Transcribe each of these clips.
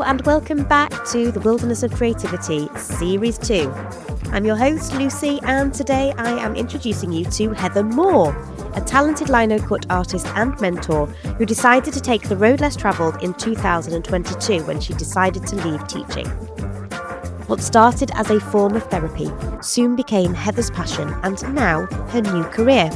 and welcome back to The Wilderness of Creativity, Series 2. I'm your host, Lucy, and today I am introducing you to Heather Moore, a talented lino cut artist and mentor who decided to take the road less travelled in 2022 when she decided to leave teaching. What started as a form of therapy soon became Heather's passion and now her new career.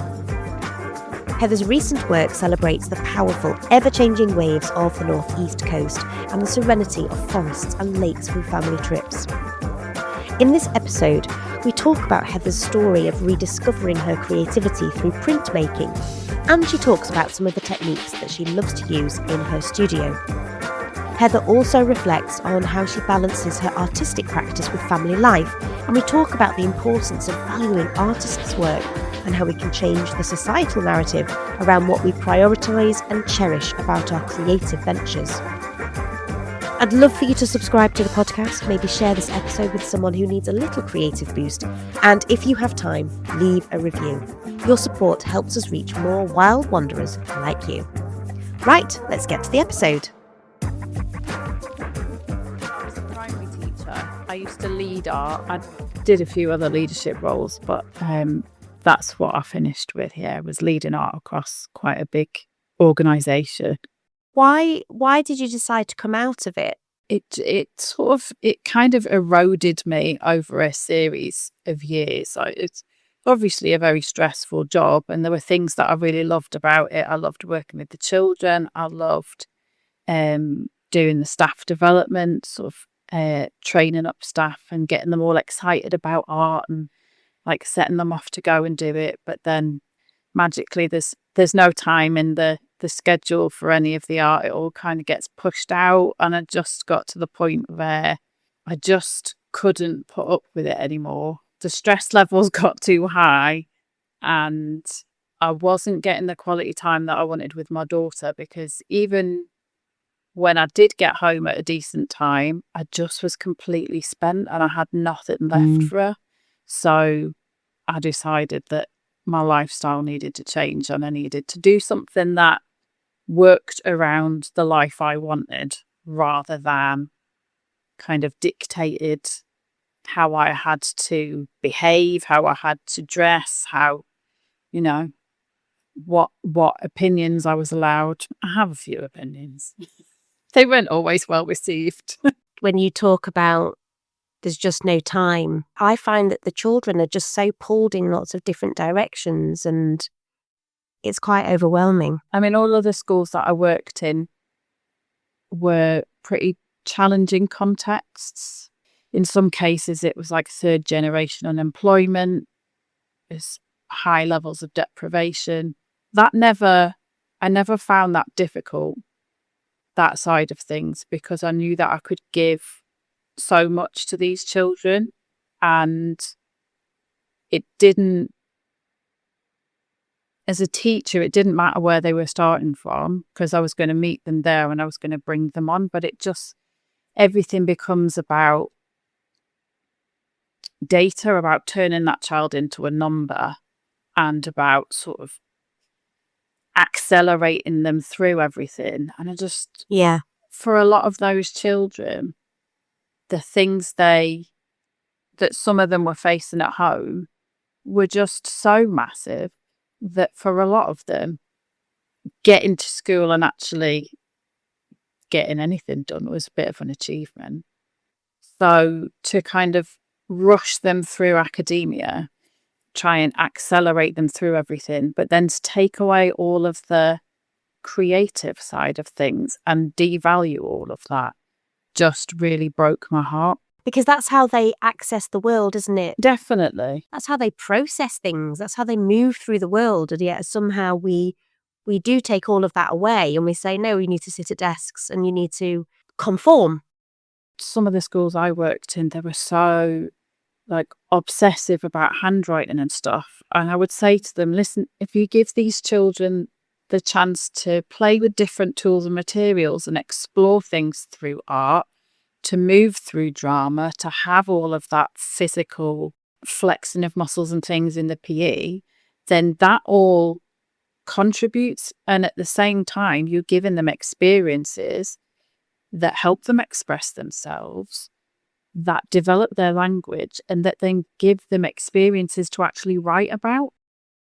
Heather's recent work celebrates the powerful, ever-changing waves of the northeast coast and the serenity of forests and lakes from family trips. In this episode, we talk about Heather's story of rediscovering her creativity through printmaking, and she talks about some of the techniques that she loves to use in her studio. Heather also reflects on how she balances her artistic practice with family life, and we talk about the importance of valuing artists' work and how we can change the societal narrative around what we prioritise and cherish about our creative ventures. I'd love for you to subscribe to the podcast, maybe share this episode with someone who needs a little creative boost, and if you have time, leave a review. Your support helps us reach more wild wanderers like you. Right, let's get to the episode. I used to lead art. I did a few other leadership roles, but that's what I finished with here, was leading art across quite a big organisation. Why did you decide to come out of it? It kind of eroded me over a series of years. It's obviously a very stressful job, and there were things that I really loved about it. I loved working with the children. I loved doing the staff development, training up staff and getting them all excited about art and like setting them off to go and do it. But then magically there's no time in the schedule for any of the art. It all kind of gets pushed out, and I just got to the point where I just couldn't put up with it anymore. The stress levels got too high, and I wasn't getting the quality time that I wanted with my daughter, because even when I did get home at a decent time, I just was completely spent and I had nothing left for her. So I decided that my lifestyle needed to change, and I needed to do something that worked around the life I wanted rather than kind of dictated how I had to behave, how I had to dress, how, what opinions I was allowed. I have a few opinions. They weren't always well received. When you talk about there's just no time, I find that the children are just so pulled in lots of different directions, and it's quite overwhelming. I mean, all of the schools that I worked in were pretty challenging contexts. In some cases, it was like third generation unemployment, there's high levels of deprivation. I never found that difficult, that side of things, because I knew that I could give so much to these children, and it didn't, as a teacher, it didn't matter where they were starting from, because I was going to meet them there and I was going to bring them on. But everything becomes about data, about turning that child into a number, and about sort of accelerating them through everything. And for a lot of those children, the things that some of them were facing at home were just so massive that for a lot of them, getting to school and actually getting anything done was a bit of an achievement. So to kind of rush them through academia, try and accelerate them through everything, but then to take away all of the creative side of things and devalue all of that just really broke my heart. Because that's how they access the world, isn't it? Definitely. That's how they process things. That's how they move through the world. And yet somehow we do take all of that away, and we say, no, you need to sit at desks and you need to conform. Some of the schools I worked in, they were so obsessive about handwriting and stuff. And I would say to them, listen, if you give these children the chance to play with different tools and materials and explore things through art, to move through drama, to have all of that physical flexing of muscles and things in the PE, then that all contributes. And at the same time, you're giving them experiences that help them express themselves, that develop their language, and that then give them experiences to actually write about.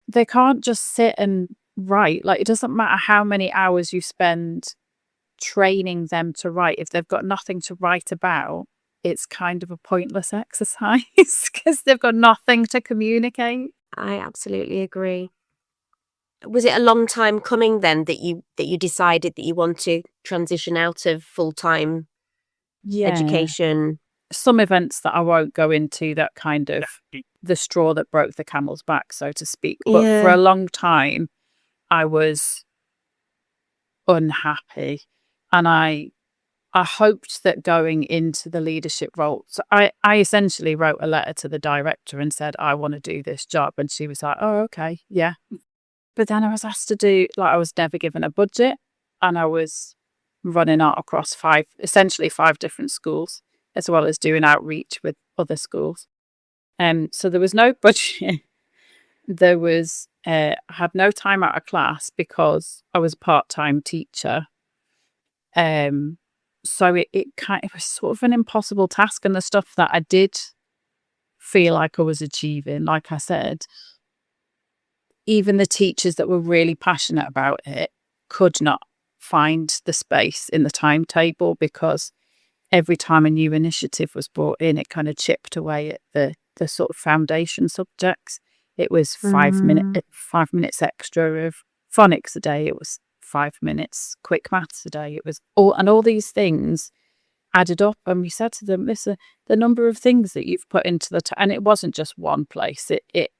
They can't just sit and write. Like, it doesn't matter how many hours you spend training them to write. If they've got nothing to write about, it's kind of a pointless exercise because they've got nothing to communicate. I absolutely agree. Was it a long time coming then that you decided that you want to transition out of full-time education? Some events that I won't go into, that kind of the straw that broke the camel's back, so to speak. But for a long time, I was unhappy, and I hoped that going into the leadership role, so I essentially wrote a letter to the director and said, I want to do this job. And she was like, oh, okay, yeah. But then I was asked to do, like, I was never given a budget, and I was running out across essentially five different schools, as well as doing outreach with other schools. So there was no budget. There was, I had no time out of class because I was a part-time teacher. So it was sort of an impossible task. And the stuff that I did feel like I was achieving, like I said, even the teachers that were really passionate about it could not find the space in the timetable, because every time a new initiative was brought in, it kind of chipped away at the sort of foundation subjects. It was 5 minutes extra of phonics a day. It was 5 minutes quick maths a day. It was all these things added up. And we said to them, listen, the number of things that you've put into and it wasn't just one place. It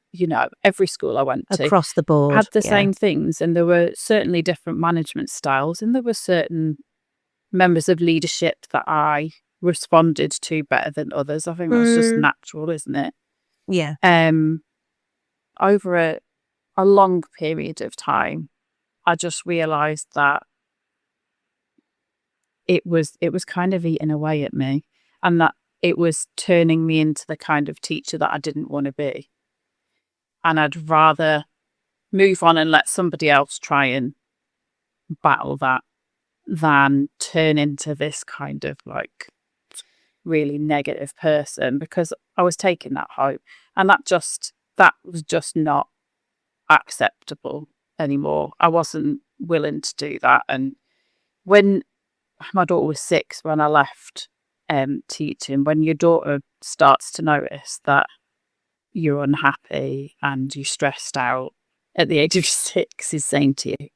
every school I went to Across the board had the same things, and there were certainly different management styles, and there were certain members of leadership that I responded to better than others. I think that's just natural, isn't it? Yeah. Over a long period of time, I just realised that it was kind of eating away at me, and that it was turning me into the kind of teacher that I didn't want to be. And I'd rather move on and let somebody else try and battle that than turn into this kind of like really negative person, because I was taking that home, and that was just not acceptable anymore. I wasn't willing to do that. And when my daughter was 6, when I left teaching, when your daughter starts to notice that you're unhappy and you're stressed out at the age of 6, is saying to you,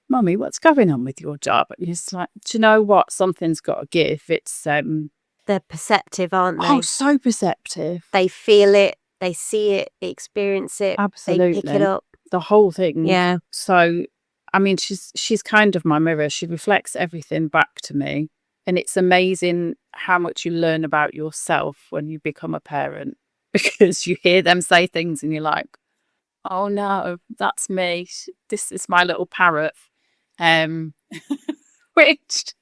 Mummy, what's going on with your job? And it's like, do you know what? Something's got to give. It's they're perceptive, aren't they? Oh, so perceptive. They feel it, they see it, they experience it. Absolutely. They pick it up. The whole thing. Yeah. So, I mean, she's kind of my mirror. She reflects everything back to me. And it's amazing how much you learn about yourself when you become a parent, because you hear them say things and you're like, oh no, that's me. This is my little parrot. Which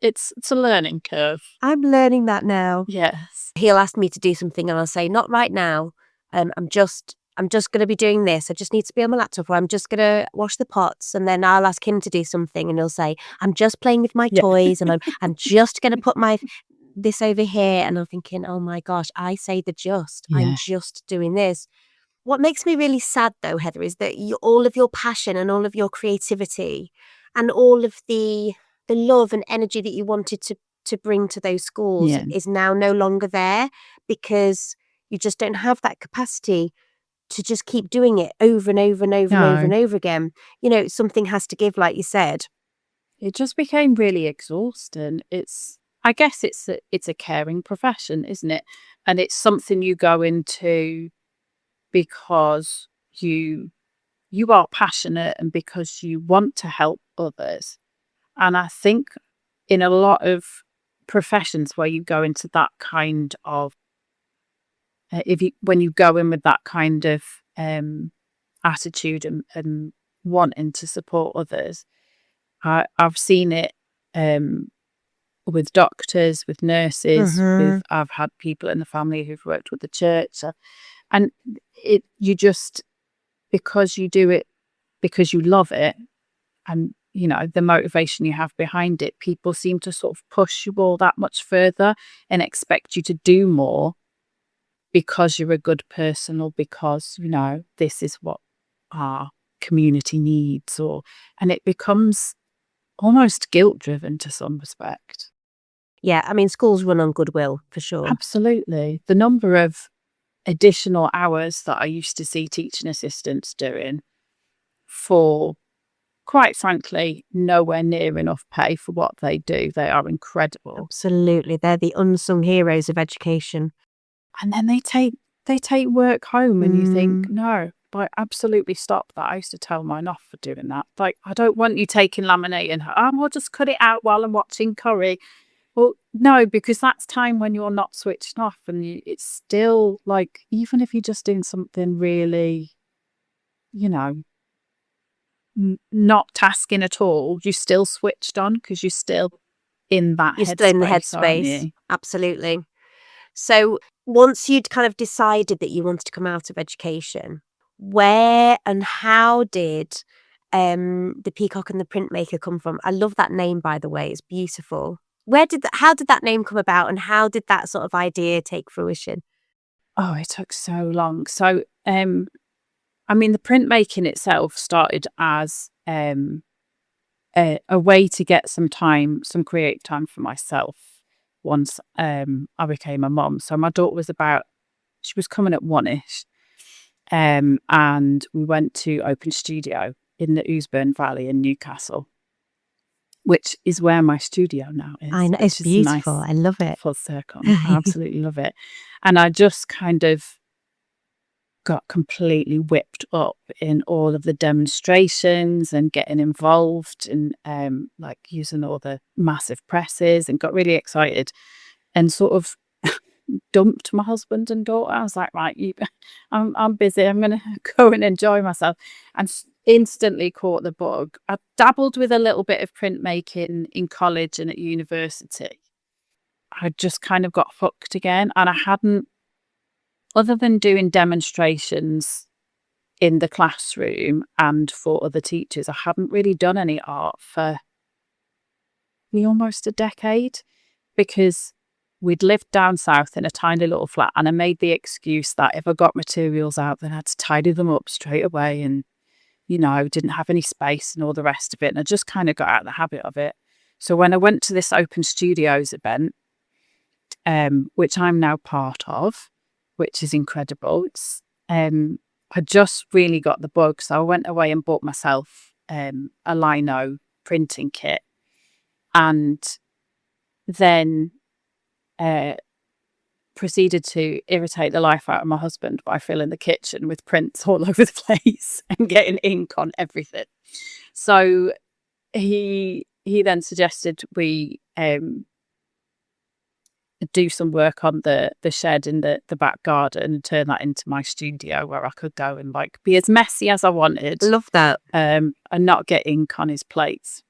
it's a learning curve. I'm learning that now. Yes. He'll ask me to do something and I'll say, not right now. I'm just going to be doing this. I just need to be on my laptop, or I'm just going to wash the pots. And then I'll ask him to do something and he'll say, I'm just playing with my toys and I'm just going to put this over here. And I'm thinking, oh my gosh, I say the just. Yeah. I'm just doing this. What makes me really sad though, Heather, is that all of your passion and all of your creativity and all of the love and energy that you wanted to bring to those schools is now no longer there, because you just don't have that capacity to just keep doing it over and over and over and over and over again. You know, something has to give, like you said. It just became really exhausting. I guess it's a caring profession, isn't it? And it's something you go into because you are passionate and because you want to help others. And I think in a lot of professions where you go into that kind of, when you go in with that kind of attitude and wanting to support others, I've seen it with doctors, with nurses, I've had people in the family who've worked with the church, and you just, because you do it because you love it, and the motivation you have behind it, people seem to sort of push you all that much further and expect you to do more because you're a good person, or because, this is what our community needs, and it becomes almost guilt driven to some respect. Yeah, I mean, schools run on goodwill for sure. Absolutely. The number of additional hours that I used to see teaching assistants doing for, quite frankly, nowhere near enough pay for what they do. They are incredible. Absolutely. They're the unsung heroes of education. And then they take work home, and you think, no, like, absolutely stop that. I used to tell mine off for doing that. Like, I don't want you taking laminate and I'll just cut it out while I'm watching curry. Well, no, because that's time when you're not switched off, and it's still like, even if you're just doing something really, not tasking at all, you're still switched on because you're still in that You're still in the headspace, aren't headspace. you? Absolutely. So once you'd kind of decided that you wanted to come out of education, where and how did the peacock and the printmaker come from? I love that name, by the way. It's beautiful. How did that name come about, and how did that sort of idea take fruition? Oh, it took so long. So, I mean, the printmaking itself started as a way to get some creative time for myself once I became a mum. So my daughter she was coming at one-ish, and we went to Open Studio in the Ousburn Valley in Newcastle, which is where my studio now is. I know, it's beautiful. Nice, I love it. full circle. I absolutely love it. And I just kind of got completely whipped up in all of the demonstrations and getting involved in like using all the massive presses, and got really excited, and sort of dumped my husband and daughter. I was like, right, I'm busy. I'm going to go and enjoy myself. And instantly caught the bug. I dabbled with a little bit of printmaking in college and at university. I just kind of got hooked again, and I hadn't, other than doing demonstrations in the classroom and for other teachers, I hadn't really done any art for almost a decade, because we'd lived down south in a tiny little flat, and I made the excuse that if I got materials out, then I had to tidy them up straight away, and didn't have any space and all the rest of it. And I just kind of got out of the habit of it. So when I went to this Open Studios event, which I'm now part of, which is incredible, I just really got the bug. So I went away and bought myself a lino printing kit, and then proceeded to irritate the life out of my husband by filling the kitchen with prints all over the place and getting ink on everything. So he then suggested we do some work on the shed in the back garden and turn that into my studio, where I could go and like be as messy as I wanted. Love that. And not get ink on his plates.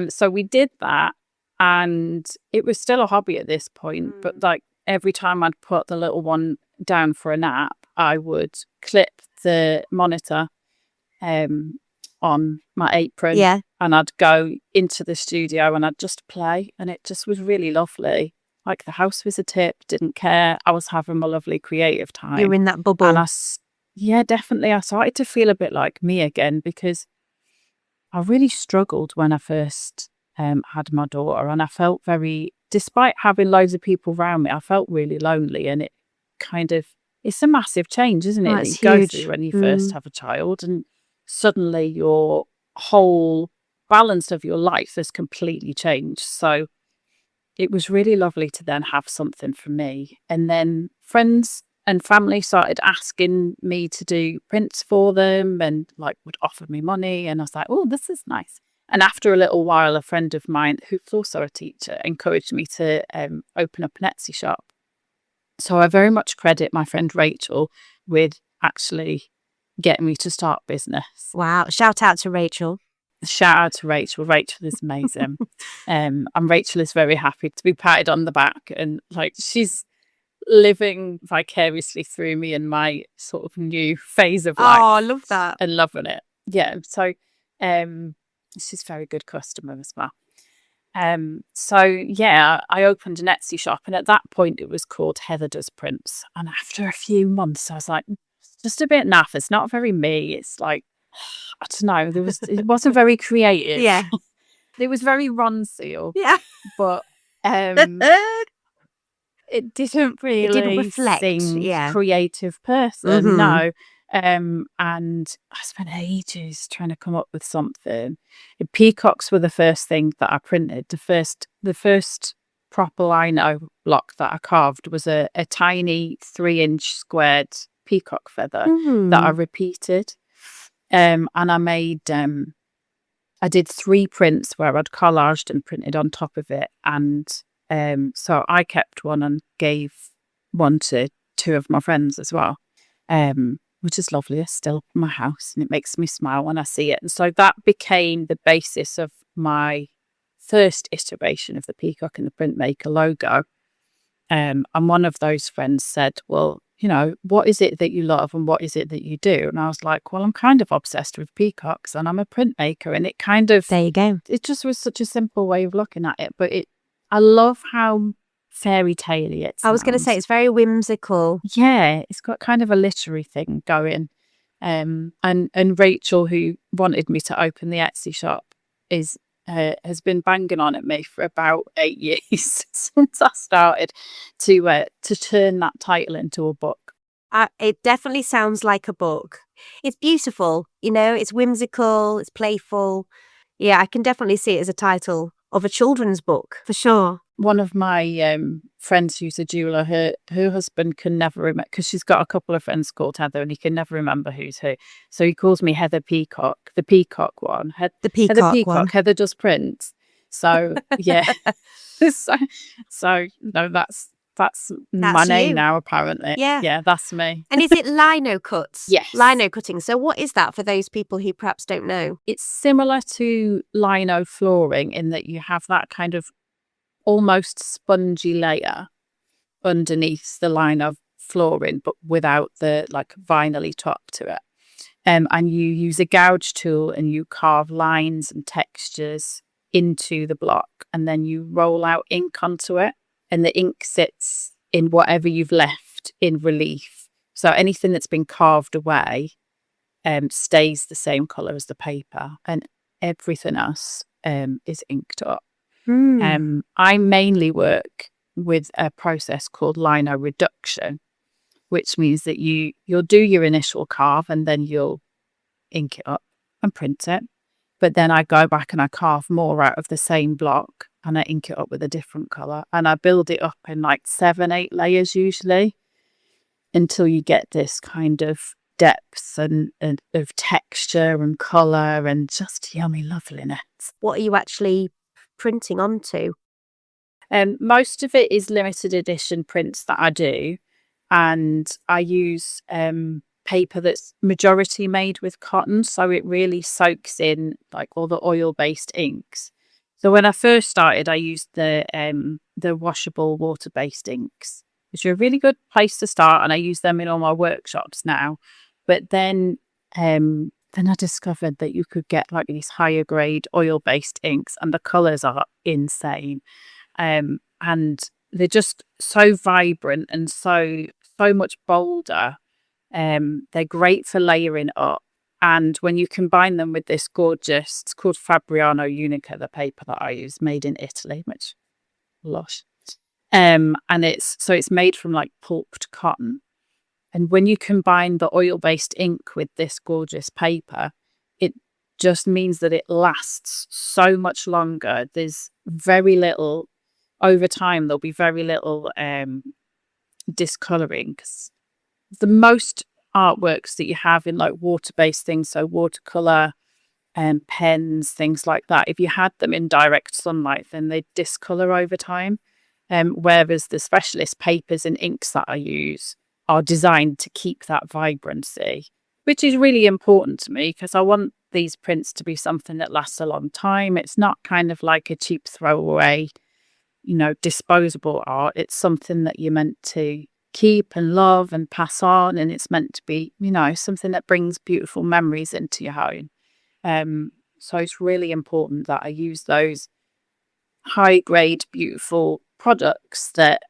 So we did that, and it was still a hobby at this point, but like every time I'd put the little one down for a nap, I would clip the monitor on my apron, and I'd go into the studio and I'd just play, and it just was really lovely. Like, the house was a tip, didn't care. I was having my lovely creative time. You were in that bubble. And yeah, definitely. I started to feel a bit like me again, because I really struggled when I first had my daughter, and I felt despite having loads of people around me, I felt really lonely. And it's a massive change, isn't it? Oh, that it's you go huge. through when you first have a child, and suddenly your whole balance of your life has completely changed. So it was really lovely to then have something for me. And then friends and family started asking me to do prints for them, and like would offer me money. And I was like, oh, this is nice. And after a little while, a friend of mine, who's also a teacher, encouraged me to open up an Etsy shop. So I very much credit my friend Rachel with actually getting me to start business. Wow. Shout out to Rachel. Shout out to Rachel. Rachel is amazing. And Rachel is very happy to be patted on the back, and like, she's living vicariously through me in my sort of new phase of life. Oh, I love that. And loving it. Yeah. So She's a very good customer as well. So yeah, I opened an Etsy shop, and at that point it was called Heather Does Prints. And after a few months, I was like, it's just a bit naff. It's not very me. It's like, I don't know. It wasn't very creative. Yeah. It was very Ron Seal, Yeah. but it didn't It didn't really reflect. seem Yeah. creative person, Mhm. no. And I spent ages trying to come up with something. Peacocks were the first thing that I printed. The first proper lino block that I carved was a tiny 3-inch squared peacock feather that I repeated. And I did 3 prints where I'd collaged and printed on top of it. And so I kept one and gave one to 2 of my friends as well, which is lovely. It's still in my house and it makes me smile when I see it. And so that became the basis of my first iteration of the peacock and the printmaker logo. And one of those friends said, well, what is it that you love and what is it that you do? And I was like, well, I'm kind of obsessed with peacocks and I'm a printmaker. And it kind of, There you go. it just was such a simple way of looking at it. But I love how fairy tale-y it sounds. I was going to say, it's very whimsical. Yeah, it's got kind of a literary thing going. And Rachel, who wanted me to open the Etsy shop, has been banging on at me for about 8 years since I started to turn that title into a book. It definitely sounds like a book. It's beautiful, it's whimsical, it's playful. Yeah, I can definitely see it as a title of a children's book, for sure. One of my friends who's a jeweler, her husband can never remember, because she's got a couple of friends called Heather and he can never remember who's who. So he calls me Heather Peacock, the peacock one. The peacock one. Heather Does Prints. So yeah. so no, that's my name you. now, apparently. Yeah, that's me. And is it lino cuts? Yes. Lino cutting. So what is that for those people who perhaps don't know? It's similar to lino flooring in that you have that kind of almost spongy layer underneath the lino flooring, but without the vinyl-y top to it. And you use a gouge tool and you carve lines and textures into the block, and then you roll out ink onto it, and the ink sits in whatever you've left in relief. So anything that's been carved away stays the same colour as the paper, and everything else is inked up. I mainly work with a process called lino reduction, which means that you'll do your initial carve and then you'll ink it up and print it. But then I go back and I carve more out of the same block and I ink it up with a different colour. And I build it up in 7-8 layers usually, until you get this kind of depth and of texture and colour and just yummy loveliness. What are you actually printing onto? Most of it is limited edition prints that I do, and I use paper that's majority made with cotton, so it really soaks in all the oil-based inks. So when I first started, I used the washable water-based inks, which are a really good place to start, and I use them in all my workshops now. But then I discovered that you could get these higher grade oil-based inks, and the colours are insane. And they're just so vibrant and so much bolder. They're great for layering up. And when you combine them with this gorgeous, it's called Fabriano Unica, the paper that I use, made in Italy, which lush. And it's made from pulped cotton. And when you combine the oil-based ink with this gorgeous paper, it just means that it lasts so much longer. There's very little, over time, there'll be very little discolouring, because the most artworks that you have in water-based things, so watercolour and pens, things like that, if you had them in direct sunlight, then they discolour over time. Whereas the specialist papers and inks that I use are designed to keep that vibrancy, which is really important to me because I want these prints to be something that lasts a long time. It's not kind of like a cheap throwaway, disposable art. It's something that you're meant to keep and love and pass on, and it's meant to be, something that brings beautiful memories into your home. So it's really important that I use those high grade, beautiful products that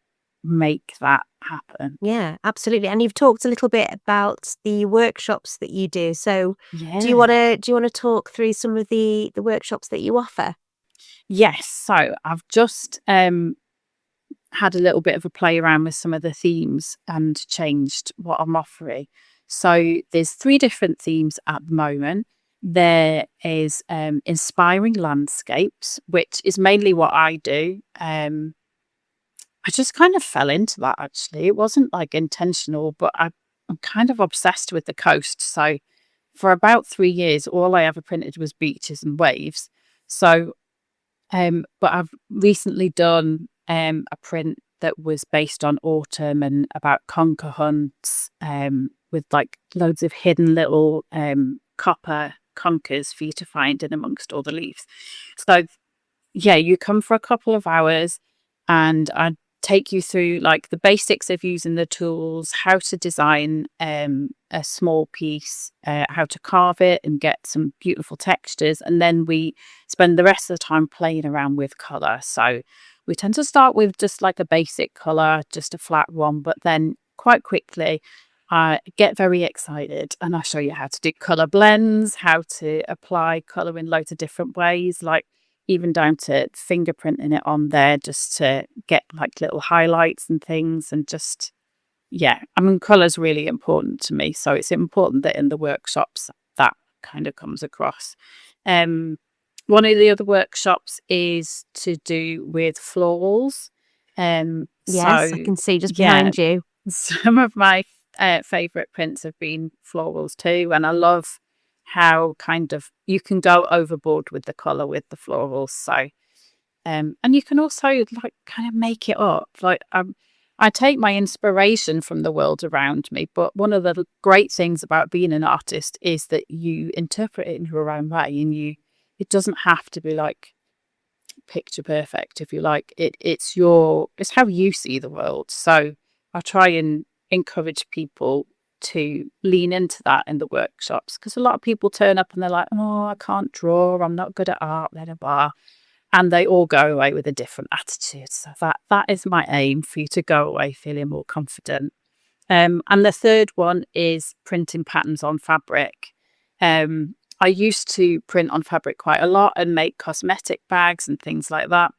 make that happen. Yeah, absolutely. And you've talked a little bit about the workshops that you do. So Yeah. do you want to talk through some of the workshops that you offer? Yes. So I've just had a little bit of a play around with some of the themes and changed what I'm offering. So there's 3 different themes at the moment. There is inspiring landscapes, which is mainly what I do. I just kind of fell into that actually. It wasn't like intentional, but I'm kind of obsessed with the coast. So for about 3 years, all I ever printed was beaches and waves. So but I've recently done a print that was based on autumn and about conker hunts, with like loads of hidden little copper conkers for you to find in amongst all the leaves. So yeah, you come for a couple of hours and I take you through like the basics of using the tools, how to design a small piece, how to carve it and get some beautiful textures. And then we spend the rest of the time playing around with colour. So we tend to start with just like a basic colour, just a flat one, but then quite quickly I get very excited and I show you how to do colour blends, how to apply colour in loads of different ways, like even down to fingerprinting it on there just to get like little highlights and things. And just, yeah, I mean, colour's really important to me. So it's important that in the workshops that kind of comes across. One of the other workshops is to do with florals. Yes, I So can see just yeah, behind you. some of my favourite prints have been florals too. And I love how kind of you can go overboard with the colour with the florals. So, and you can also like kind of make it up. Like, I take my inspiration from the world around me, but one of the great things about being an artist is that you interpret it in your own way, and it doesn't have to be like picture perfect, if you like. It's how you see the world. So I try and encourage people to lean into that in the workshops, because a lot of people turn up and they're like, oh, I can't draw, I'm not good at art, blah blah blah, and they all go away with a different attitude. So that is my aim, for you to go away feeling more confident. And the third one is printing patterns on fabric. I used to print on fabric quite a lot and make cosmetic bags and things like that.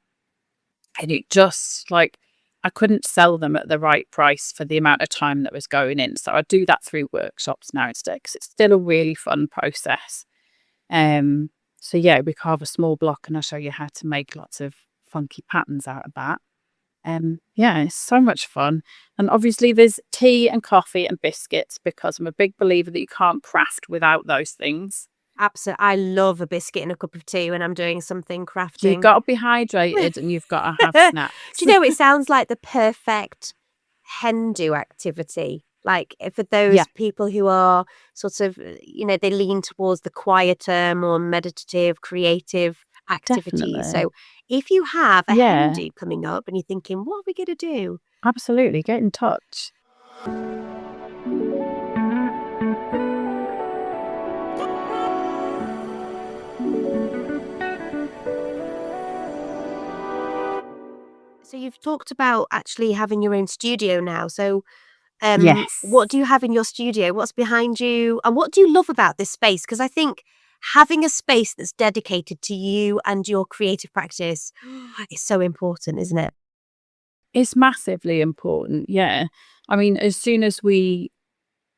And it just like, I couldn't sell them at the right price for the amount of time that was going in. So I do that through workshops now instead, because it's still a really fun process. Um, so yeah, we carve a small block and I'll show you how to make lots of funky patterns out of that. Yeah, it's so much fun. And obviously there's tea and coffee and biscuits, because I'm a big believer that you can't craft without those things. Absolutely. I love a biscuit and a cup of tea when I'm doing something You've crafting. got to be hydrated and you've got to have Do snacks. you know, it sounds like the perfect hen do activity. Like for Yeah, those people who are sort of, they lean towards the quieter, more meditative, creative activities. definitely. So if you have a hen Yeah, do coming up and you're thinking, what are we going to do? absolutely. Get in touch. So you've talked about actually having your own studio now. So what Yes. do you have in your studio? What's behind you? And what do you love about this space? Because I think having a space that's dedicated to you and your creative practice is so important, isn't it? It's massively important. Yeah. I mean, as soon as we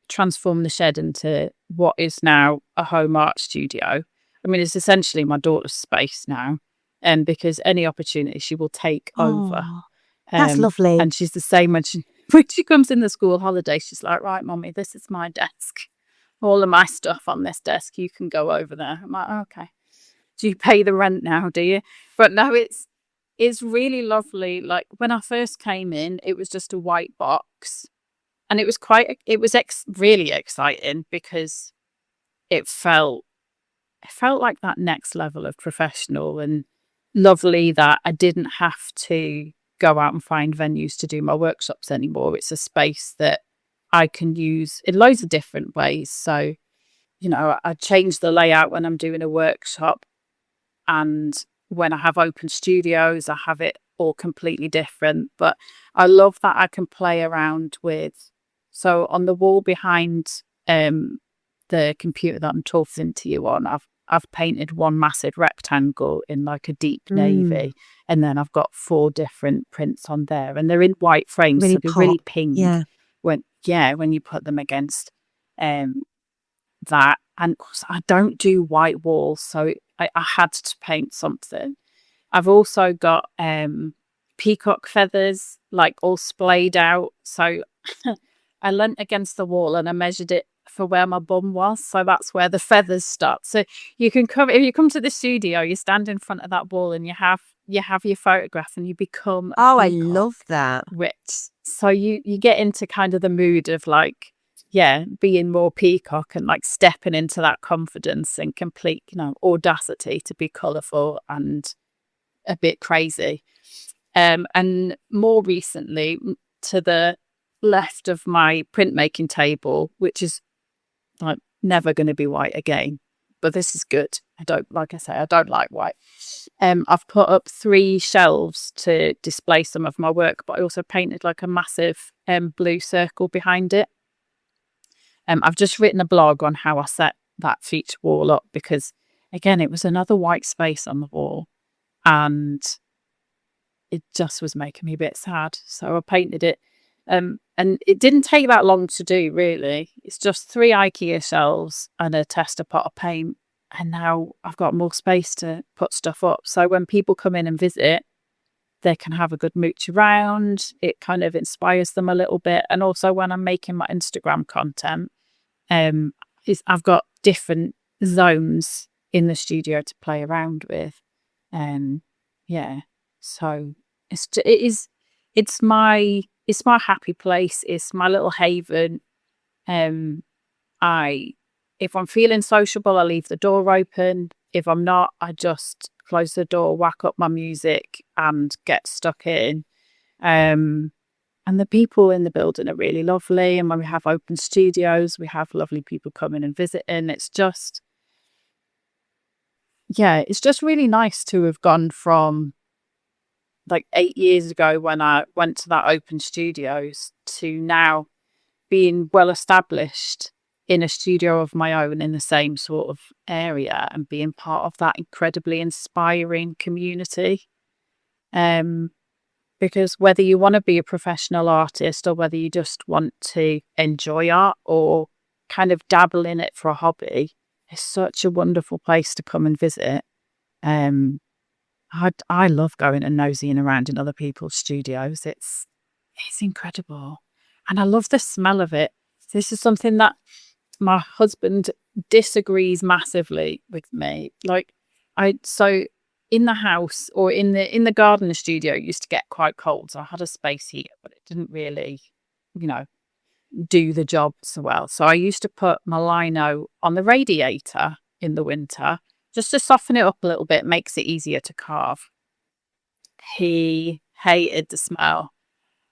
transform the shed into what is now a home art studio, I mean, it's essentially my daughter's space now. Because any opportunity she will take over. Oh, that's And lovely. she's the same when she when she comes in the school holiday, she's like, right, mommy, this is my desk. All of my stuff on this desk. You can go over there. I'm like, okay. Do you pay the rent now, do you? But no, it's really lovely. Like when I first came in, it was just a white box. And really exciting, because it felt like that next level of professional, and lovely that I didn't have to go out and find venues to do my workshops anymore. It's a space that I can use in loads of different ways. So I change the layout when I'm doing a workshop, and when I have open studios, I have it all completely different. But I love that I can play around with. So on the wall behind the computer that I'm talking to you on, I've painted one massive rectangle in like a deep navy, and then I've got 4 different prints on there, and they're in white frames, Really so they're pop. really pink Yeah. when you put them against that. And I don't do white walls, so I had to paint something. I've also got peacock feathers, like all splayed out. So I leant against the wall and I measured it for where my bum was. So that's where the feathers start. So you can come if you come to the studio, you stand in front of that wall and you have your photograph and you become a Oh, I peacock, love that. which so you get into kind of the mood of like, being more peacock and like stepping into that confidence and complete, audacity to be colourful and a bit crazy. And more recently, to the left of my printmaking table, which is like never going to be white again, but this is good. I don't like white. I've put up 3 shelves to display some of my work, but I also painted like a massive blue circle behind it. I've just written a blog on how I set that feature wall up because, again, it was another white space on the wall and it just was making me a bit sad. So I painted it. And it didn't take that long to do, really. It's just 3 IKEA shelves and a tester pot of paint. And now I've got more space to put stuff up. So when people come in and visit, they can have a good mooch around. It kind of inspires them a little bit. And also when I'm making my Instagram content, I've got different zones in the studio to play around with. So it's my happy place. It's my little haven. If I'm feeling sociable, I leave the door open. If I'm not, I just close the door, whack up my music, and get stuck in. And the people in the building are really lovely. And when we have open studios, we have lovely people coming and visiting. It's just really nice to have gone from like 8 years ago when I went to that open studios to now being well established in a studio of my own in the same sort of area and being part of that incredibly inspiring community. Because whether you want to be a professional artist or whether you just want to enjoy art or kind of dabble in it for a hobby, it's such a wonderful place to come and visit. I love going and nosying around in other people's studios. It's incredible. And I love the smell of it. This is something that my husband disagrees massively with me. So in the house or in the garden studio, it used to get quite cold. So I had a space heater, but it didn't really, do the job so well. So I used to put my lino on the radiator in the winter just to soften it up a little bit, makes it easier to carve. He hated the smell.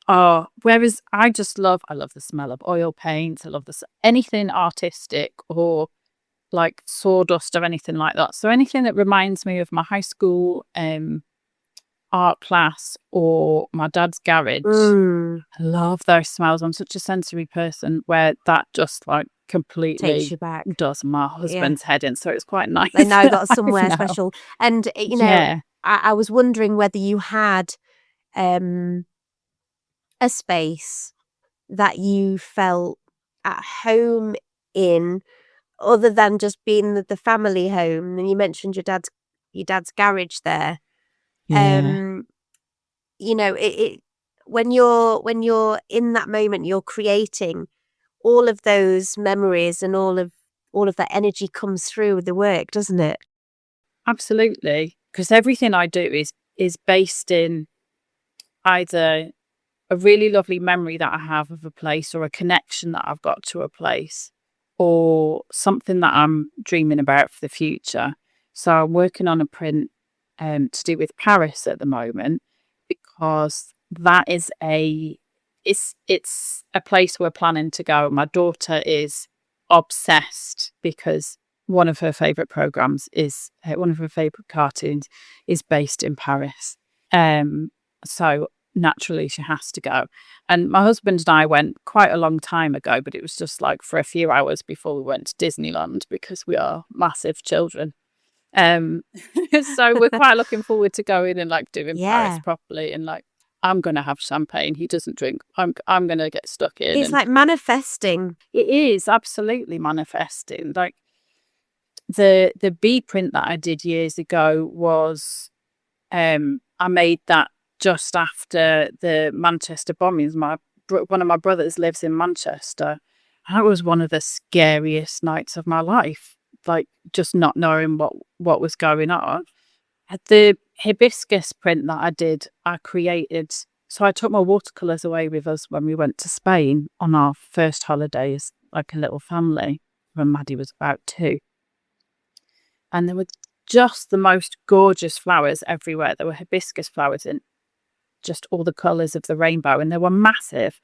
Oh, whereas I love the smell of oil paint. I love anything artistic or like sawdust or anything like that. So anything that reminds me of my high school art class or my dad's garage. I love those smells. I'm such a sensory person where that just like completely takes you back. Does my husband's head in. So it's quite nice. They now got somewhere special. And, I was wondering whether you had a space that you felt at home in, other than just being the family home. And you mentioned your dad's garage there. It when you're in that moment, you're creating all of those memories and all of that energy comes through the work, doesn't it? Absolutely, because everything I do is based in either a really lovely memory that I have of a place or a connection that I've got to a place or something that I'm dreaming about for the future. So I'm working on a print to do with Paris at the moment because that is it's a place we're planning to go. My daughter is obsessed because one of her favourite cartoons is based in Paris. So naturally she has to go. And my husband and I went quite a long time ago, but it was just like for a few hours before we went to Disneyland because we are massive children. So we're quite looking forward to going and like doing Paris Yeah. properly, and like I'm gonna have champagne. He doesn't drink. I'm gonna get stuck in. It's like manifesting. It is absolutely manifesting. Like the bee print that I did years ago was I made that just after the Manchester bombings. One of my brothers lives in Manchester. And that was one of the scariest nights of my life. Like just not knowing what was going on. The hibiscus print that I did, I created. So I took my watercolors away with us when we went to Spain on our first holidays, like a little family, when Maddie was about 2. And there were just the most gorgeous flowers everywhere. There were hibiscus flowers in just all the colours of the rainbow, and they were massive.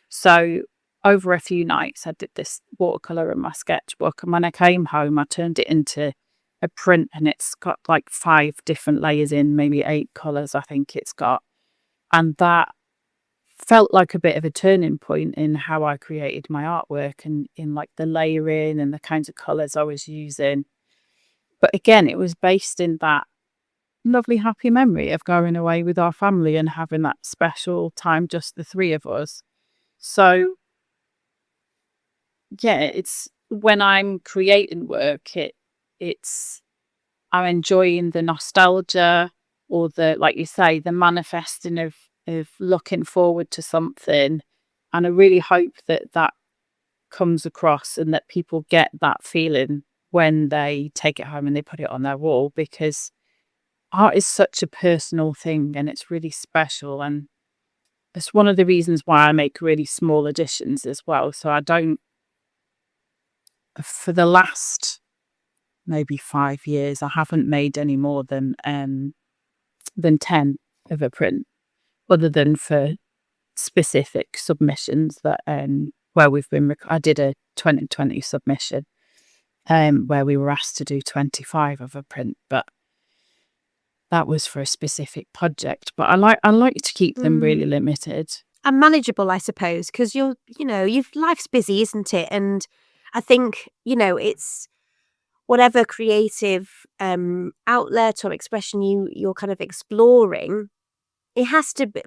So over a few nights, I did this watercolour in my sketchbook. And when I came home, I turned it into a print, and it's got like 5 different layers in, maybe 8 colours, I think it's got. And that felt like a bit of a turning point in how I created my artwork and in like the layering and the kinds of colours I was using. But again, it was based in that lovely, happy memory of going away with our family and having that special time, just the 3 of us. So, yeah, it's when I'm creating work, it's I'm enjoying the nostalgia or the, like you say, the manifesting of looking forward to something. And I really hope that comes across and that people get that feeling when they take it home and they put it on their wall, because art is such a personal thing and it's really special. And it's one of the reasons why I make really small editions as well. So I don't, for the last maybe 5 years, I haven't made any more than 10 of a print, other than for specific submissions that where we've been. I did a 2020 submission where we were asked to do 25 of a print, but that was for a specific project. But I like to keep them really limited And manageable, I suppose, because life's busy, isn't it? And I think, it's whatever creative outlet or expression you're kind of exploring, it has to be,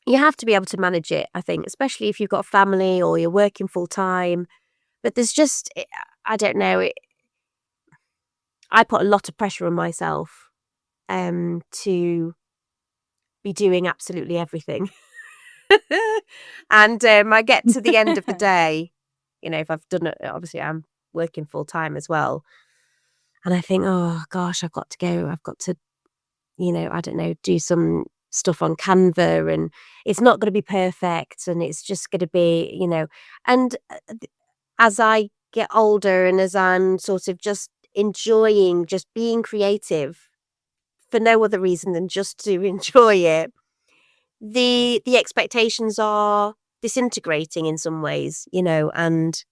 you have to be able to manage it, I think, especially if you've got a family or you're working full time. But there's just, I don't know, I put a lot of pressure on myself to be doing absolutely everything. And I get to the end of the day, if I've done it, obviously I'm working full time as well. And I think, oh gosh, I've got to go. I've got to, I don't know, do some stuff on Canva, and it's not going to be perfect. And it's just going to be, and as I get older and as I'm sort of just enjoying just being creative for no other reason than just to enjoy it, the expectations are disintegrating in some ways, and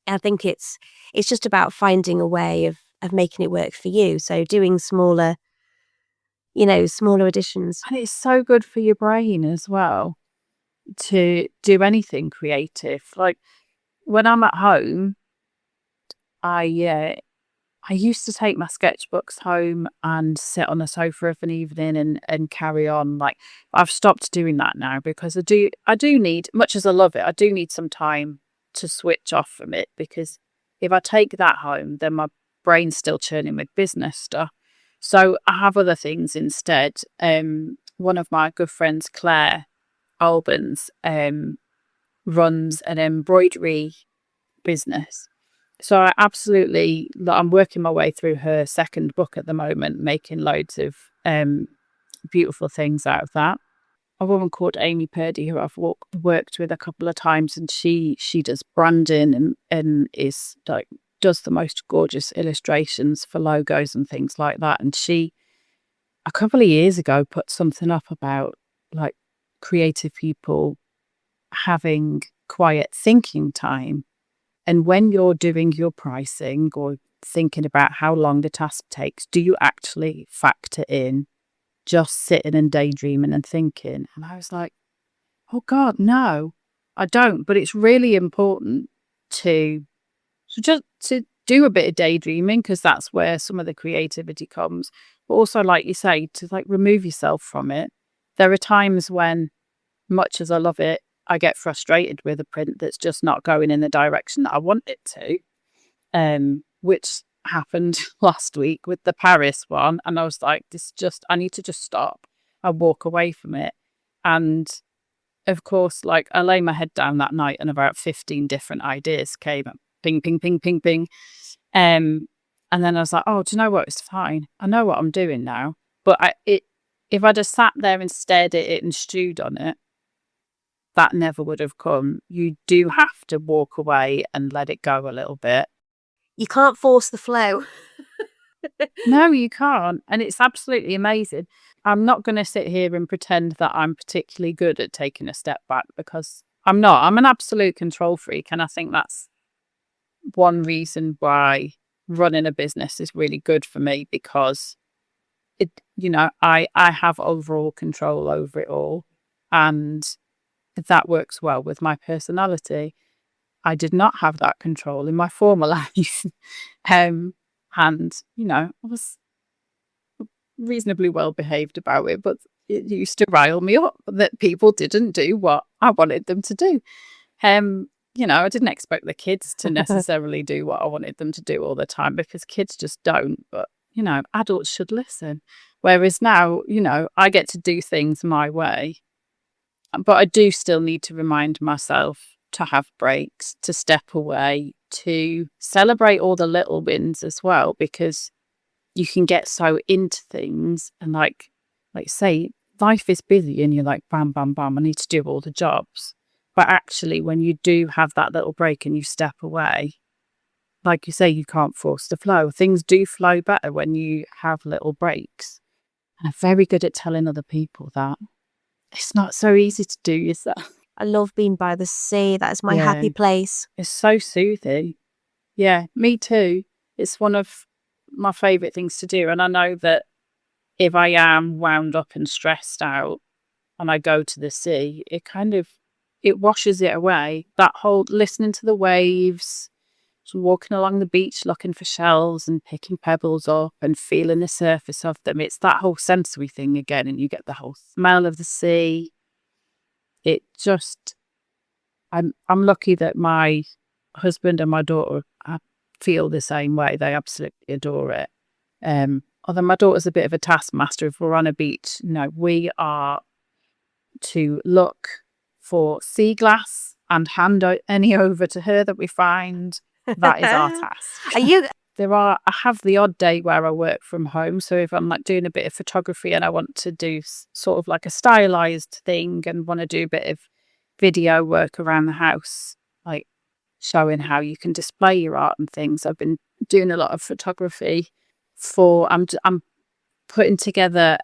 I think it's just about finding a way of making it work for you. So doing smaller additions. and it's so good for your brain as well to do anything creative. Like when I'm at home, I used to take my sketchbooks home and sit on the sofa of an evening and carry on. Like I've stopped doing that now because I do need, much as I love it, I do need some time to switch off from it, because if I take that home, then my brain's still churning with business stuff. So I have other things instead. One of my good friends, Claire Albans, runs an embroidery business. So I'm working my way through her second book at the moment, making loads of beautiful things out of that. A woman called Amy Purdy, who I've worked with a couple of times, and she does branding and is like does the most gorgeous illustrations for logos and things like that. And she, a couple of years ago, put something up about like creative people having quiet thinking time. And when you're doing your pricing or thinking about how long the task takes, do you actually factor in just sitting and daydreaming and thinking? And I was like, oh God, no, I don't. But it's really important to just to do a bit of daydreaming, because that's where some of the creativity comes. But also, like you say, to like remove yourself from it. There are times when, much as I love it, I get frustrated with a print that's just not going in the direction that I want it to. Which happened last week with the Paris one. And I was like, I need to just stop and walk away from it. And of course, like I lay my head down that night and about 15 different ideas came up. Ping, ping, ping, ping, ping. And then I was like, oh, do you know what? It's fine. I know what I'm doing now. But if I'd have sat there and stared at it and stewed on it, that never would have come. You do have to walk away and let it go a little bit. You can't force the flow. No, you can't. And it's absolutely amazing. I'm not going to sit here and pretend that I'm particularly good at taking a step back, because I'm not. I'm an absolute control freak. And I think that's one reason why running a business is really good for me, because I have overall control over it all. And that works well with my personality. I did not have that control in my former life. And, I was reasonably well behaved about it, but it used to rile me up that people didn't do what I wanted them to do. I didn't expect the kids to necessarily do what I wanted them to do all the time, because kids just don't. But, adults should listen. Whereas now, I get to do things my way. But I do still need to remind myself to have breaks, to step away, to celebrate all the little wins as well, because you can get so into things and like say, life is busy and you're like, bam, bam, bam, I need to do all the jobs. But actually, when you do have that little break and you step away, like you say, you can't force the flow. Things do flow better when you have little breaks. And I'm very good at telling other people that. It's not so easy to do yourself. I love being by the sea. That is my happy place. It's so soothing. Yeah, me too. It's one of my favourite things to do. And I know that if I am wound up and stressed out and I go to the sea, it washes it away. That whole listening to the waves, walking along the beach looking for shells and picking pebbles up and feeling the surface of them. It's that whole sensory thing again, and you get the whole smell of the sea. It just, I'm lucky that my husband and my daughter feel the same way. They absolutely adore it. Although my daughter's a bit of a taskmaster. If we're on a beach, we are to look for sea glass and hand any over to her that we find. That is our task. I have the odd day where I work from home. So if I'm like doing a bit of photography and I want to do sort of like a stylized thing and want to do a bit of video work around the house, like showing how you can display your art and things. I've been doing a lot of photography I'm putting together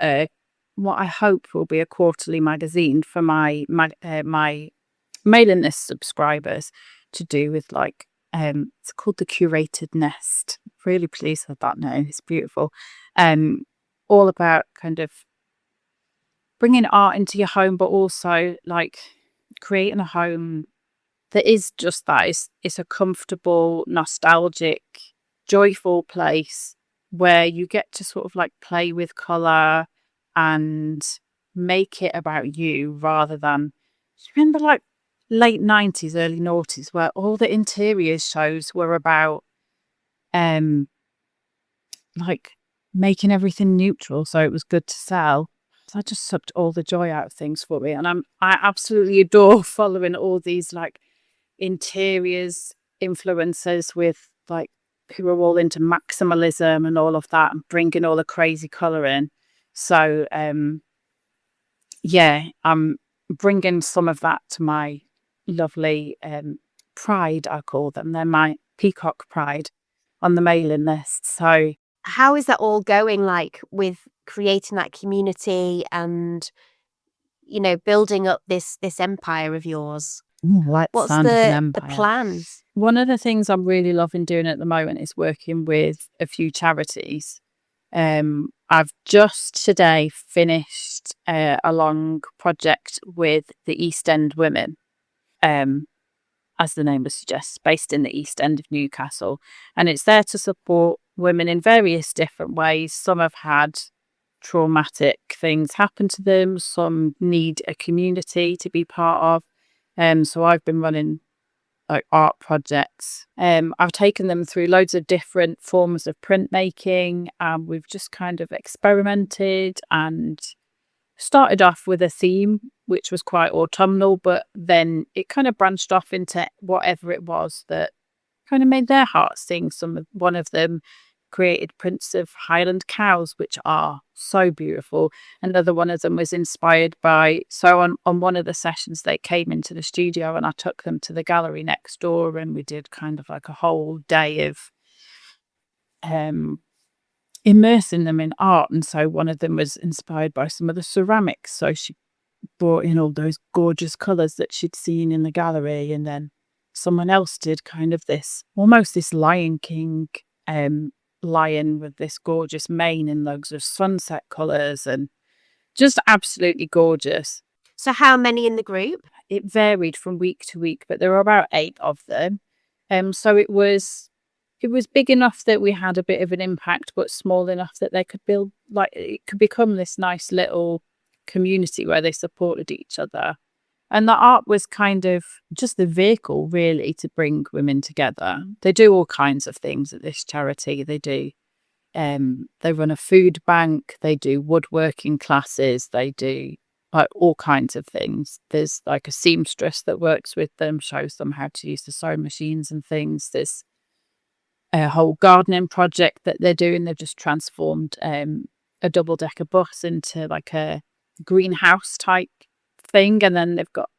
what I hope will be a quarterly magazine for my mailing list subscribers, to do with it's called The Curated Nest. Really pleased with that name. It's beautiful. All about kind of bringing art into your home, but also like creating a home that is just that. It's a comfortable, nostalgic, joyful place where you get to sort of like play with colour and make it about you, rather than, remember like late 90s, early noughties, where all the interiors shows were about like making everything neutral so it was good to sell. So I just sucked all the joy out of things for me. And I absolutely adore following all these like interiors influencers with like who are all into maximalism and all of that, and bringing all the crazy colour in. So I'm bringing some of that to my lovely Pride, I call them. They're my Peacock Pride on the mailing list. So how is that all going, like with creating that community and building up this empire of yours? I like the What's sound of an the empire. plan? One of the things I'm really loving doing at the moment is working with a few charities. I've just today finished a long project with the East End Women, as the name suggests, based in the East End of Newcastle. And it's there to support women in various different ways. Some have had traumatic things happen to them, some need a community to be part of. So I've been running like art projects. I've taken them through loads of different forms of printmaking. We've just kind of experimented and started off with a theme which was quite autumnal, but then it kind of branched off into whatever it was that kind of made their hearts sing. One of them created prints of Highland cows, which are so beautiful. Another one of them was inspired by, so on one of the sessions they came into the studio and I took them to the gallery next door and we did kind of like a whole day of immersing them in art. And so one of them was inspired by some of the ceramics, so she brought in all those gorgeous colours that she'd seen in the gallery. And then someone else did kind of this, almost this Lion King lion with this gorgeous mane in loads of sunset colours and just absolutely gorgeous. So how many in the group? It varied from week to week, but there were about 8 of them. So it was big enough that we had a bit of an impact, but small enough that they could build, like, it could become this nice little community where they supported each other. And the art was kind of just the vehicle, really, to bring women together. They do all kinds of things at this charity. They run a food bank, they do woodworking classes, they do like all kinds of things. There's like a seamstress that works with them, shows them how to use the sewing machines and things. There's a whole gardening project that they're doing. They've just transformed a double-decker bus into like a greenhouse type thing. And then they've got,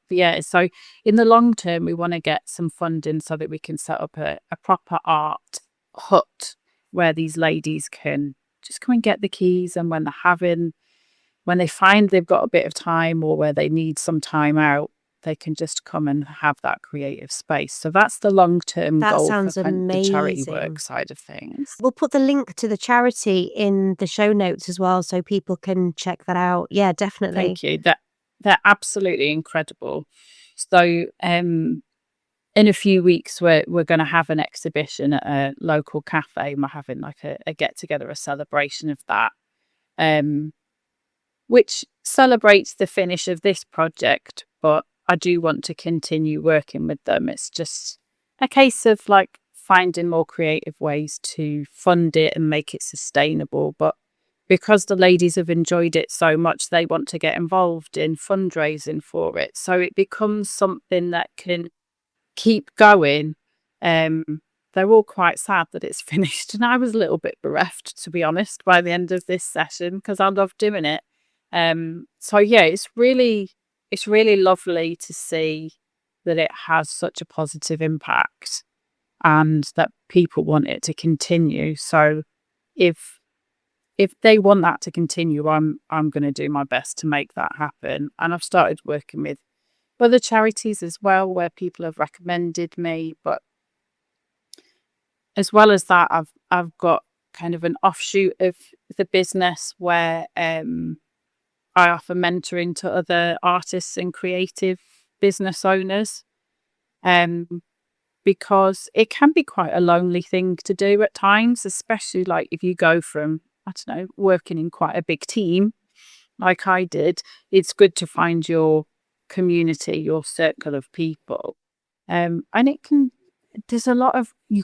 so in the long term, we want to get some funding so that we can set up a proper art hut where these ladies can just come and get the keys. And when they find they've got a bit of time or where they need some time out, they can just come and have that creative space. So that's the long-term That goal sounds for kind of the charity amazing. work side of things. We'll put the link to the charity in the show notes as well, so people can check that out. Yeah, definitely. Thank you. They're absolutely incredible. So in a few weeks, we're going to have an exhibition at a local cafe. And we're having like a get together, a celebration of that, which celebrates the finish of this project. But I do want to continue working with them. It's just a case of like finding more creative ways to fund it and make it sustainable. But because the ladies have enjoyed it so much, they want to get involved in fundraising for it. So it becomes something that can keep going. They're all quite sad that it's finished. And I was a little bit bereft, to be honest, by the end of this session, because I love doing it. So yeah, it's really lovely to see that it has such a positive impact and that people want it to continue. So if they want that to continue, I'm going to do my best to make that happen. And I've started working with other charities as well, where people have recommended me. But as well as that, I've got kind of an offshoot of the business where I offer mentoring to other artists and creative business owners. Because it can be quite a lonely thing to do at times, especially like if you go from, I don't know, working in quite a big team like I did. It's good to find your community, your circle of people. And you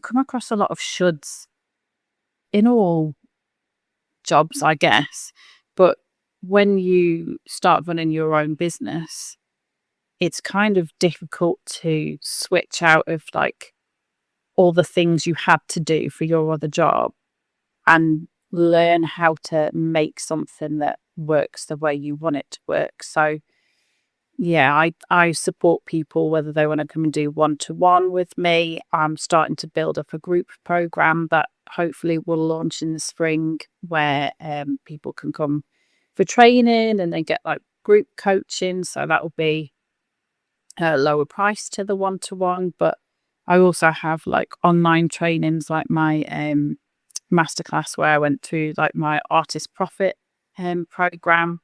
come across a lot of shoulds in all jobs, I guess. But when you start running your own business, it's kind of difficult to switch out of like all the things you had to do for your other job and learn how to make something that works the way you want it to work. So yeah, I support people whether they want to come and do one-to-one with me. I'm starting to build up a group program that hopefully will launch in the spring, where people can come for training and they get like group coaching. So that will be lower price to the one-to-one, but I also have like online trainings, like my masterclass where I went through like my artist profit program,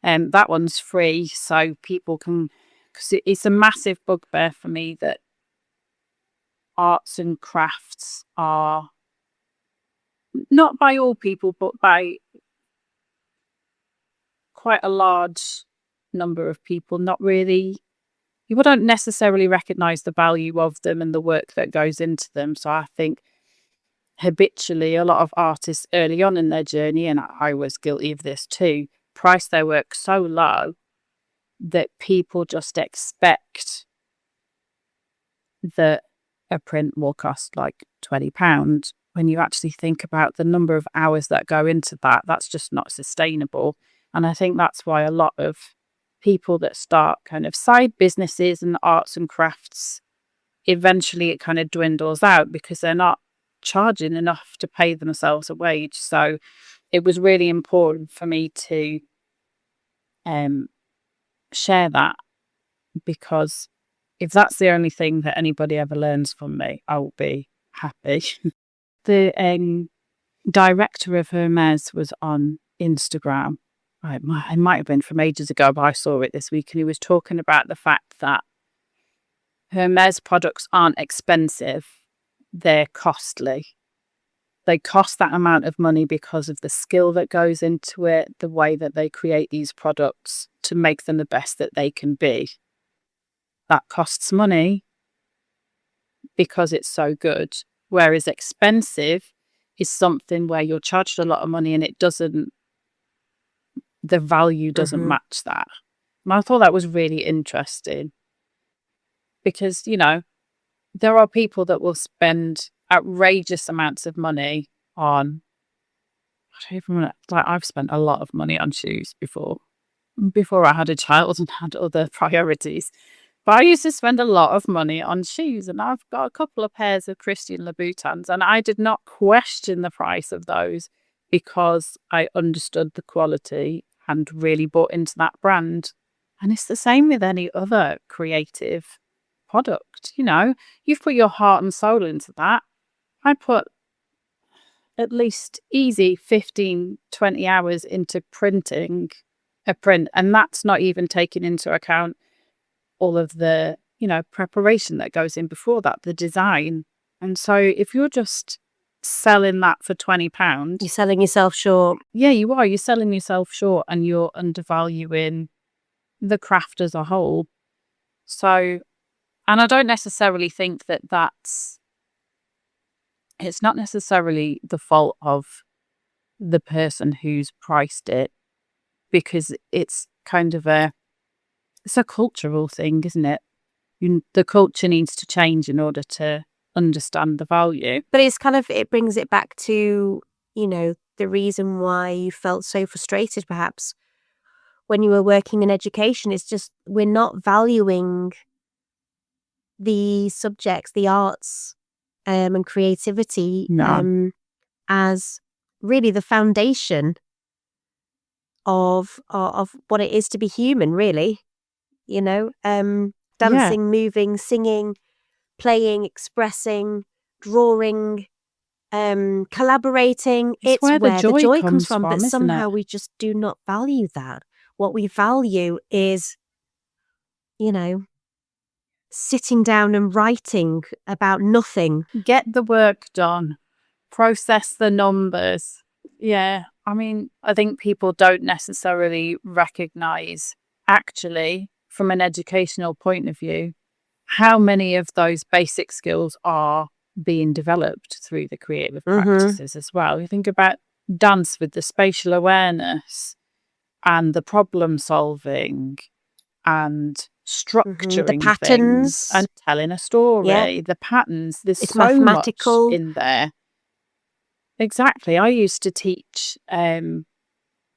and that one's free, so people can, because it's a massive bugbear for me that arts and crafts are not by all people, but by quite a large number of people, not really. People don't necessarily recognize the value of them and the work that goes into them. So I think habitually a lot of artists early on in their journey, and I was guilty of this too, price their work so low that people just expect that a print will cost like £20. When you actually think about the number of hours that go into that, that's just not sustainable. And I think that's why a lot of people that start kind of side businesses and arts and crafts, eventually it kind of dwindles out because they're not charging enough to pay themselves a wage. So it was really important for me to share that, because if that's the only thing that anybody ever learns from me, I will be happy. The director of Hermes was on Instagram. It might have been from ages ago, but I saw it this week, and he was talking about the fact that Hermes products aren't expensive, they're costly. They cost that amount of money because of the skill that goes into it, the way that they create these products to make them the best that they can be. That costs money because it's so good. Whereas expensive is something where you're charged a lot of money and the value doesn't match that. And I thought that was really interesting because, there are people that will spend outrageous amounts of money on, I don't even know, like I've spent a lot of money on shoes before I had a child and had other priorities. But I used to spend a lot of money on shoes, and I've got a couple of pairs of Christian Louboutins, and I did not question the price of those because I understood the quality and really bought into that brand. And it's the same with any other creative product. You've put your heart and soul into that. I put at least easy 15-20 hours into printing a print, and that's not even taking into account all of the preparation that goes in before that, the design. And so if you're just selling that for £20, You're selling yourself short. Yeah, you are. You're selling yourself short, and you're undervaluing the craft as a whole. So, and I don't necessarily think that it's not necessarily the fault of the person who's priced it, because it's kind of it's a cultural thing, isn't it? The culture needs to change in order to understand the value. But it brings it back to, the reason why you felt so frustrated perhaps when you were working in education. It's just, we're not valuing the subjects, the arts, and creativity as really the foundation of what it is to be human, really. Dancing, moving, singing, playing, expressing, drawing, collaborating. It's where the joy comes from, but somehow we just do not value that. What we value is, sitting down and writing about nothing. Get the work done. Process the numbers. Yeah. I mean, I think people don't necessarily recognize, actually, from an educational point of view, how many of those basic skills are being developed through the creative practices as well. You think about dance with the spatial awareness and the problem solving and structuring the patterns things and telling a story. The patterns, there's it's so mathematical much in there. Exactly. I used to teach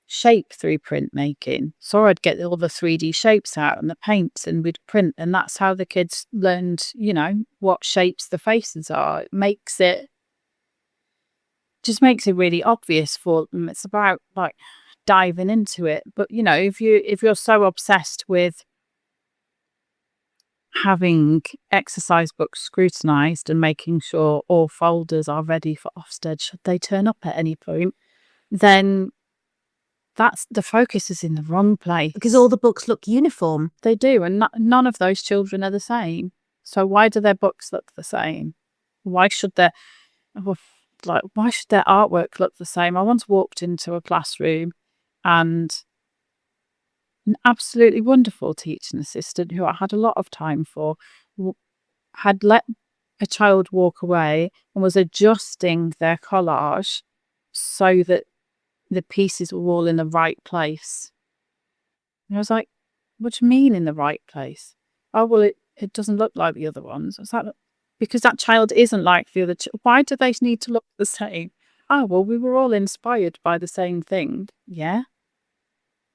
shape through printmaking. So I'd get all the 3D shapes out and the paints, and we'd print, and that's how the kids learned, what shapes the faces are. It just makes it really obvious for them. It's about like diving into it. But if you're so obsessed with having exercise books scrutinised and making sure all folders are ready for Ofsted should they turn up at any point, then that's the focus is in the wrong place. Because all the books look uniform. They do, and none of those children are the same. So why do their books look the same? Why should their artwork look the same? I once walked into a classroom and an absolutely wonderful teaching assistant who I had a lot of time for had let a child walk away and was adjusting their collage so that the pieces were all in the right place. And I was like, what do you mean in the right place? Oh, well, it doesn't look like the other ones. I was like, because that child isn't like the other. Why do they need to look the same? Oh, well, we were all inspired by the same thing. Yeah.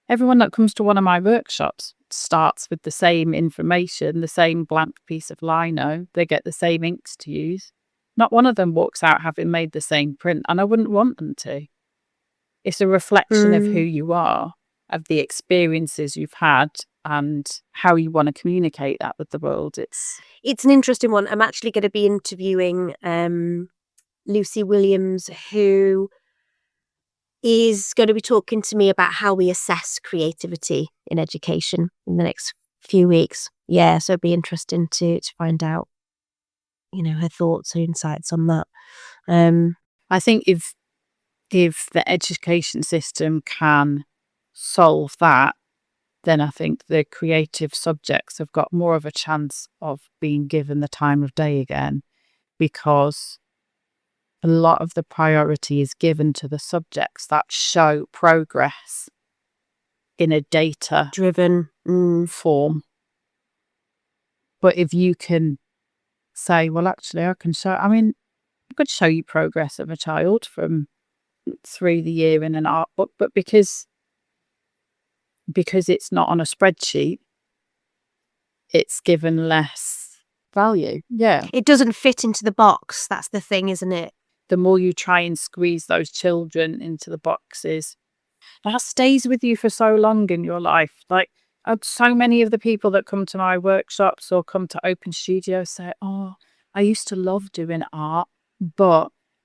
Everyone that comes to one of my workshops starts with the same information, the same blank piece of lino. They get the same inks to use. Not one of them walks out having made the same print, and I wouldn't want them to. It's a reflection of who you are, of the experiences you've had, and how you want to communicate that with the world. It's an interesting one. I'm actually going to be interviewing Lucy Williams, who is going to be talking to me about how we assess creativity in education in the next few weeks. Yeah, so it'd be interesting to find out, her thoughts, her insights on that. I think if the education system can solve that, then I think the creative subjects have got more of a chance of being given the time of day again, because a lot of the priority is given to the subjects that show progress in a data-driven form. But if you can say, well, actually, I could show you progress of a child from through the year in an art book, but because it's not on a spreadsheet, it's given less value. Yeah. It doesn't fit into the box. That's the thing, isn't it? The more you try and squeeze those children into the boxes, that stays with you for so long in your life. Like, so many of the people that come to my workshops or come to Open Studio say, oh, I used to love doing art,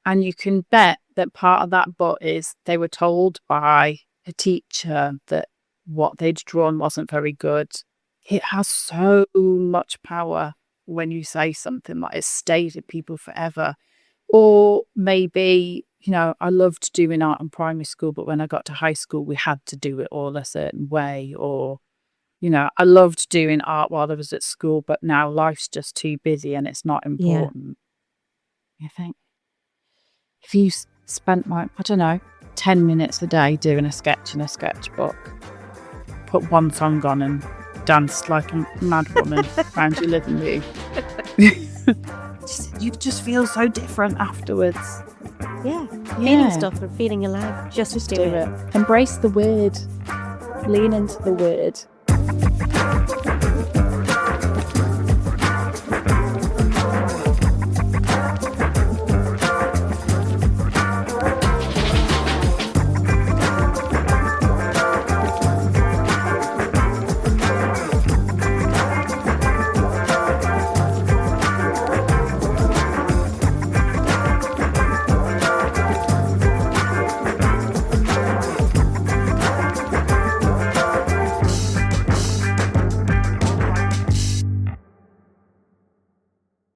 and you can bet that part of that but is they were told by a teacher that what they'd drawn wasn't very good. It has so much power when you say something like it stayed with people forever. Or maybe, I loved doing art in primary school, but when I got to high school, we had to do it all a certain way. Or, I loved doing art while I was at school, but now life's just too busy and it's not important. Yeah. I think if you spent 10 minutes a day doing a sketch in a sketchbook, put one song on and danced like a mad woman around your living room, you just feel so different afterwards. Yeah. Feeling stuff and feeling alive. Just do it. Embrace the weird. Lean into the weird.